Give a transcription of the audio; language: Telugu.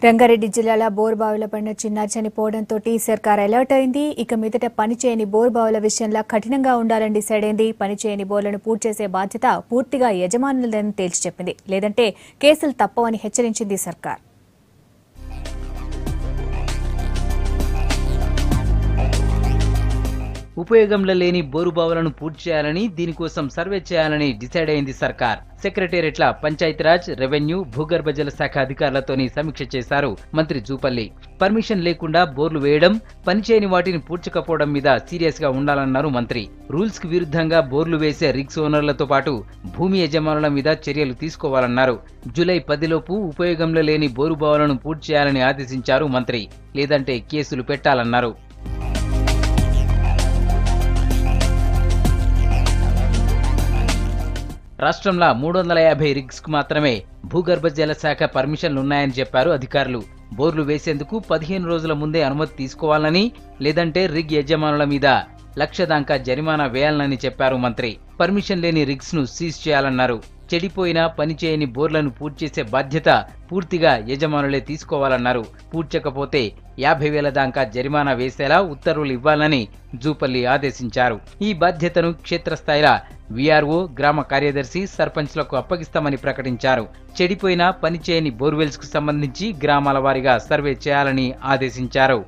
రంగారెడ్డి జిల్లాలో బోర్బావుల పడిన చిన్నారి చనిపోవడంతో సర్కార్ అలర్ట్ అయింది. ఇక మీదట పనిచేయని బోర్బావుల విషయంలో కఠినంగా ఉండాలని డిసైడ్ అయింది. పనిచేయని బోర్లను పూర్తి చేసే బాధ్యత పూర్తిగా యజమానులదని తేల్చి చెప్పింది. లేదంటే కేసులు తప్పవని హెచ్చరించింది సర్కార్. ఉపయోగంలో లేని బోరుబావులను పూర్తి చేయాలని, దీనికోసం సర్వే చేయాలని డిసైడ్ అయింది సర్కార్. సెక్రటేరియట్ల పంచాయతీరాజ్, రెవెన్యూ, భూగర్భ జల శాఖ అధికారులతోని సమీక్ష చేశారు మంత్రి జూపల్లి. పర్మిషన్ లేకుండా బోర్లు వేయడం, పనిచేయని వాటిని పూడ్చకపోవడం మీద సీరియస్ గా ఉండాలన్నారు మంత్రి. రూల్స్ కి విరుద్ధంగా బోర్లు వేసే రిగ్స్ ఓనర్లతో పాటు భూమి యజమానుల మీద చర్యలు తీసుకోవాలన్నారు. జూలై 10 లోపు ఉపయోగంలో లేని బోరుబావులను పూర్తి చేయాలని ఆదేశించారు మంత్రి. లేదంటే కేసులు పెట్టాలన్నారు. రాష్ట్రంలో 350 రిగ్స్ కు మాత్రమే భూగర్భ జల శాఖ పర్మిషన్లున్నాయని చెప్పారు అధికారులు. బోర్లు వేసేందుకు 15 రోజుల ముందే అనుమతి తీసుకోవాలని, లేదంటే రిగ్ యజమానుల మీద 1,00,000 దాకా జరిమానా వేయాలని చెప్పారు మంత్రి. పర్మిషన్ లేని రిగ్స్ ను సీజ్ చేయాలన్నారు. చెడిపోయిన పనిచేయని బోర్లను పూర్తి చేసే బాధ్యత పూర్తిగా యజమానులే తీసుకోవాలన్నారు. పూడ్చకపోతే 50,000 దాకా జరిమానా వేసేలా ఉత్తర్వులు ఇవ్వాలని జూపల్లి ఆదేశించారు. ఈ బాధ్యతను క్షేత్రస్థాయిలో వీఆర్ఓ, గ్రామ కార్యదర్శి, సర్పంచ్లకు అప్పగిస్తామని ప్రకటించారు. చెడిపోయిన పనిచేయని బోర్వెల్స్ కు సంబంధించి గ్రామాల వారీగా సర్వే చేయాలని ఆదేశించారు.